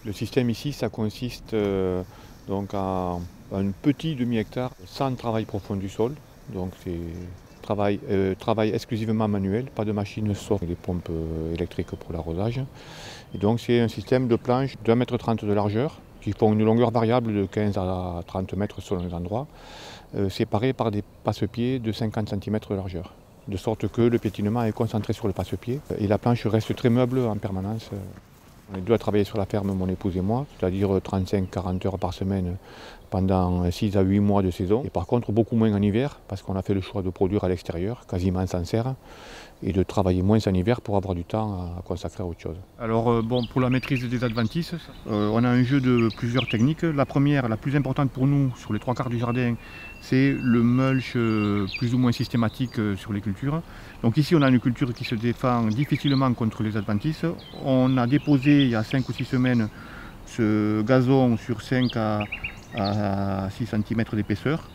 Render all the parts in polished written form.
Le système ici, ça consiste donc à un petit demi-hectare sans travail profond du sol. Donc c'est travail exclusivement manuel, pas de machine sauf les pompes électriques pour l'arrosage. Et donc c'est un système de planches de 1,30 m de largeur qui font une longueur variable de 15 à 30 mètres selon les endroits, séparés par des passe-pieds de 50 cm de largeur. De sorte que le piétinement est concentré sur le passe-pied et la planche reste très meuble en permanence. On est deux à travailler sur la ferme, mon épouse et moi, c'est-à-dire 35-40 heures par semaine pendant 6 à 8 mois de saison. Et par contre, beaucoup moins en hiver, parce qu'on a fait le choix de produire à l'extérieur, quasiment sans serre, et de travailler moins en hiver pour avoir du temps à consacrer à autre chose. Alors pour la maîtrise des adventices, on a un jeu de plusieurs techniques. La première, la plus importante pour nous, sur les 3/4 du jardin, c'est le mulch plus ou moins systématique sur les cultures. Donc ici on a une culture qui se défend difficilement contre les adventices. On a déposé il y a 5 ou 6 semaines ce gazon sur 5 à 6 cm d'épaisseur.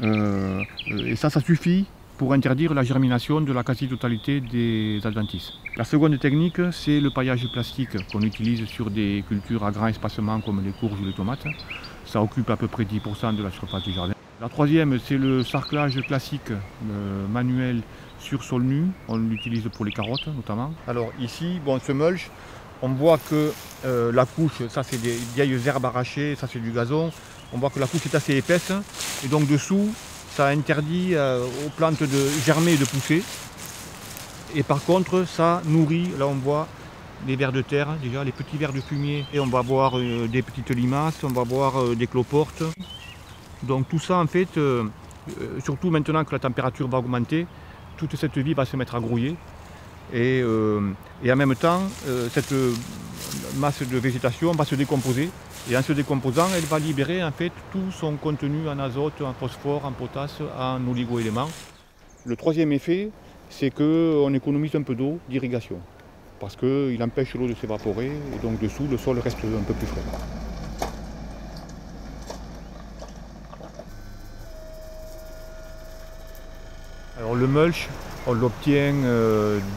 Et ça suffit pour interdire la germination de la quasi-totalité des adventices. La seconde technique, c'est le paillage plastique qu'on utilise sur des cultures à grand espacement comme les courges ou les tomates. Ça occupe à peu près 10% de la surface du jardin. La troisième, c'est le sarclage classique manuel sur sol nu. On l'utilise pour les carottes notamment. Alors ici, ce mulch, on voit que la couche, ça c'est des vieilles herbes arrachées, ça c'est du gazon. On voit que la couche est assez épaisse et donc dessous, ça interdit aux plantes de germer et de pousser. Et par contre, ça nourrit, là on voit les vers de terre, déjà les petits vers de fumier. Et on va voir des petites limaces, on va voir des cloportes. Donc tout ça en fait, surtout maintenant que la température va augmenter, toute cette vie va se mettre à grouiller. Et en même temps, cette masse de végétation va se décomposer. Et en se décomposant, elle va libérer en fait tout son contenu en azote, en phosphore, en potasse, en oligo-éléments. Le troisième effet, c'est qu'on économise un peu d'eau d'irrigation. Parce qu'il empêche l'eau de s'évaporer et donc dessous, le sol reste un peu plus frais. Alors le mulch, on l'obtient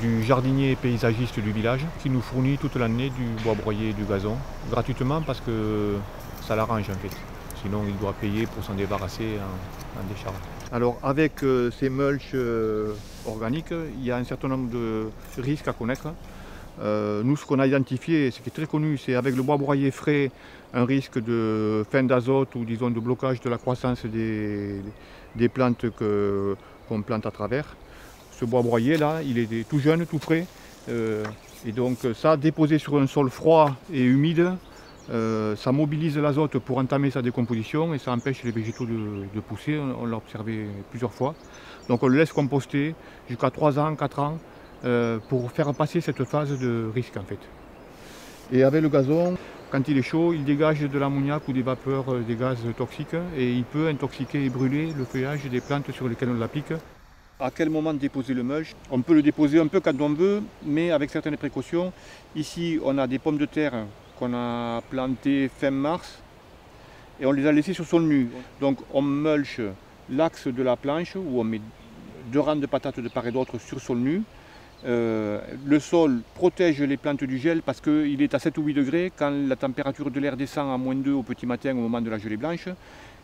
du jardinier paysagiste du village qui nous fournit toute l'année du bois broyé et du gazon, gratuitement parce que ça l'arrange en fait. Sinon il doit payer pour s'en débarrasser en décharge. Alors avec ces mulch organiques, il y a un certain nombre de risques à connaître. Nous ce qu'on a identifié, ce qui est très connu, c'est avec le bois broyé frais, un risque de fin d'azote ou disons de blocage de la croissance des plantes qu'on plante à travers. Ce bois broyé là, il est tout jeune, tout frais. Et donc ça, déposé sur un sol froid et humide, ça mobilise l'azote pour entamer sa décomposition et ça empêche les végétaux de pousser. On l'a observé plusieurs fois. Donc on le laisse composter jusqu'à 3 ans, 4 ans pour faire passer cette phase de risque en fait. Et avec le gazon, quand il est chaud, il dégage de l'ammoniac ou des vapeurs, des gaz toxiques et il peut intoxiquer et brûler le feuillage des plantes sur lesquelles on l'applique. À quel moment déposer le mulch? On peut le déposer un peu quand on veut, mais avec certaines précautions. Ici, on a des pommes de terre qu'on a plantées fin mars et on les a laissées sur sol nu. Donc on mulch l'axe de la planche où on met 2 rangs de patates de part et d'autre sur sol nu. Le sol protège les plantes du gel parce qu'il est à 7 ou 8 degrés quand la température de l'air descend à -2 au petit matin au moment de la gelée blanche.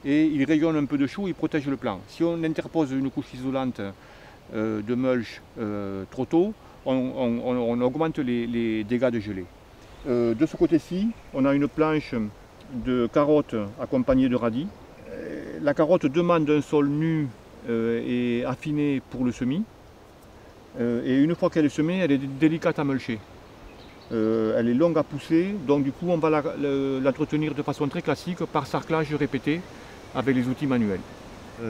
Et il rayonne un peu de chaud, il protège le plant. Si on interpose une couche isolante de mulch trop tôt, on augmente les dégâts de gelée. De ce côté-ci, on a une planche de carottes accompagnée de radis. La carotte demande un sol nu et affiné pour le semis. Et une fois qu'elle est semée, elle est délicate à mulcher. Elle est longue à pousser, donc du coup on va l'entretenir de façon très classique par sarclage répété avec les outils manuels.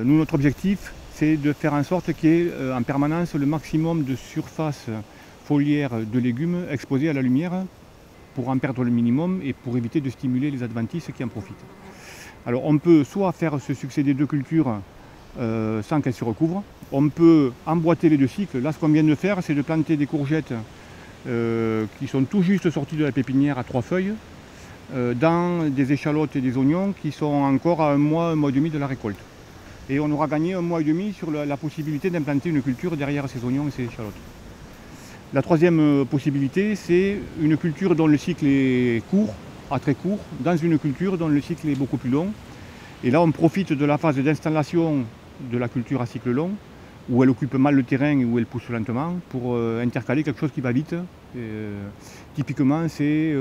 Nous, notre objectif, c'est de faire en sorte qu'il y ait en permanence le maximum de surface foliaire de légumes exposés à la lumière pour en perdre le minimum et pour éviter de stimuler les adventices qui en profitent. Alors on peut soit faire se succéder 2 cultures sans qu'elles se recouvrent, on peut emboîter les 2 cycles. Là ce qu'on vient de faire, c'est de planter des courgettes qui sont tout juste sorties de la pépinière à 3 feuilles, dans des échalotes et des oignons qui sont encore à 1 mois et demi de la récolte. Et on aura gagné 1 mois et demi sur la possibilité d'implanter une culture derrière ces oignons et ces échalotes. La troisième possibilité, c'est une culture dont le cycle est court, à très court dans une culture dont le cycle est beaucoup plus long. Et là, on profite de la phase d'installation de la culture à cycle long, où elle occupe mal le terrain et où elle pousse lentement, pour intercaler quelque chose qui va vite. Typiquement, c'est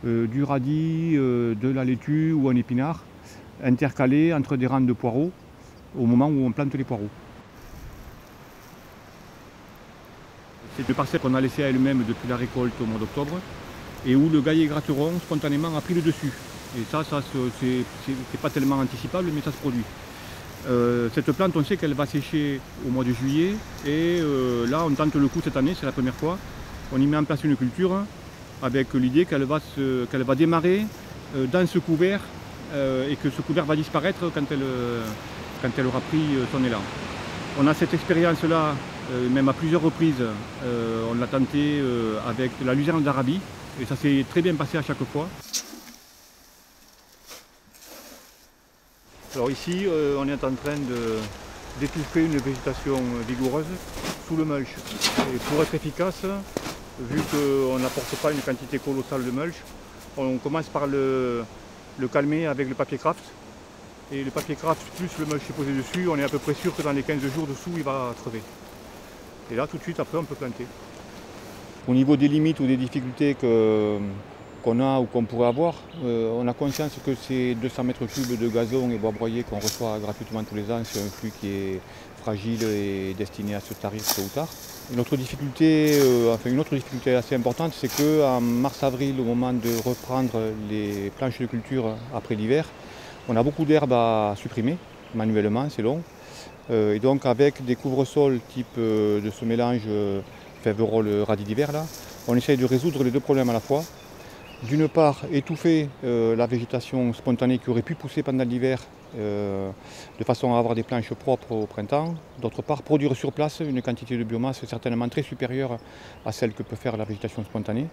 du radis, de la laitue ou un épinard, intercalé entre des rangs de poireaux au moment où on plante les poireaux. C'est une parcelle qu'on a laissée à elle-même depuis la récolte au mois d'octobre et où le gaillet gratteron spontanément a pris le dessus. Et ça c'est pas tellement anticipable, mais ça se produit. Cette plante, on sait qu'elle va sécher au mois de juillet et là on tente le coup cette année, c'est la première fois. On y met en place une culture avec l'idée qu'elle va démarrer dans ce couvert et que ce couvert va disparaître quand elle aura pris son élan. On a cette expérience-là, même à plusieurs reprises, on l'a tenté avec la luzerne d'Arabie et ça s'est très bien passé à chaque fois. Alors ici, on est en train d'étouffer une végétation vigoureuse sous le mulch. Et pour être efficace, vu qu'on n'apporte pas une quantité colossale de mulch, on commence par le calmer avec le papier craft. Et le papier craft plus le mulch posé dessus, on est à peu près sûr que dans les 15 jours dessous, il va crever. Et là, tout de suite, après, on peut planter. Au niveau des limites ou des difficultés qu'on a ou qu'on pourrait avoir, on a conscience que ces 200 mètres cubes de gazon et bois broyé qu'on reçoit gratuitement tous les ans, c'est un flux qui est fragile et destiné à se tarir tôt ou tard. Une autre difficulté assez importante, c'est qu'en mars-avril, au moment de reprendre les planches de culture après l'hiver, on a beaucoup d'herbes à supprimer manuellement, c'est long. Et donc avec des couvre-sols type de ce mélange fève-rôle radis d'hiver là, on essaye de résoudre les deux problèmes à la fois. D'une part, étouffer la végétation spontanée qui aurait pu pousser pendant l'hiver de façon à avoir des planches propres au printemps. D'autre part, produire sur place une quantité de biomasse certainement très supérieure à celle que peut faire la végétation spontanée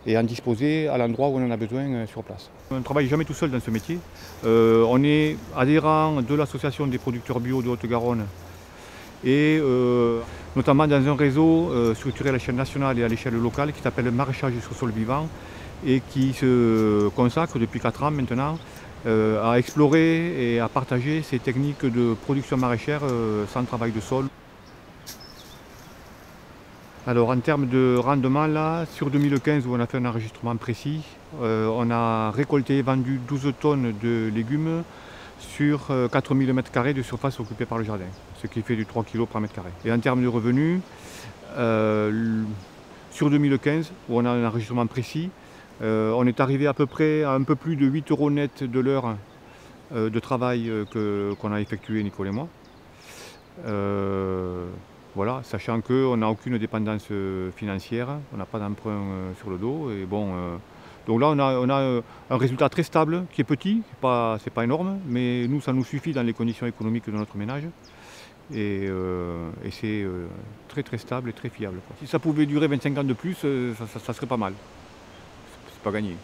et en disposer à l'endroit où on en a besoin sur place. On ne travaille jamais tout seul dans ce métier. On est adhérent de l'association des producteurs bio de Haute-Garonne et notamment dans un réseau structuré à l'échelle nationale et à l'échelle locale qui s'appelle le maraîchage sur sol vivant et qui se consacre depuis 4 ans maintenant à explorer et à partager ces techniques de production maraîchère sans travail de sol. Alors en termes de rendement, là, sur 2015 où on a fait un enregistrement précis, on a récolté et vendu 12 tonnes de légumes sur 4000 m² de surface occupée par le jardin, ce qui fait du 3 kg par mètre carré. Et en termes de revenus, sur 2015, où on a un enregistrement précis, on est arrivé à peu près à un peu plus de 8 € net de l'heure de travail qu'on a effectué, Nicole et moi. Voilà, sachant qu'on n'a aucune dépendance financière, on n'a pas d'emprunt sur le dos. Et bon, donc là, on a un résultat très stable, qui est petit, c'est pas énorme, mais nous, ça nous suffit dans les conditions économiques de notre ménage. Et c'est très très stable et très fiable, quoi. Si ça pouvait durer 25 ans de plus, ça serait pas mal. C'est pas gagné.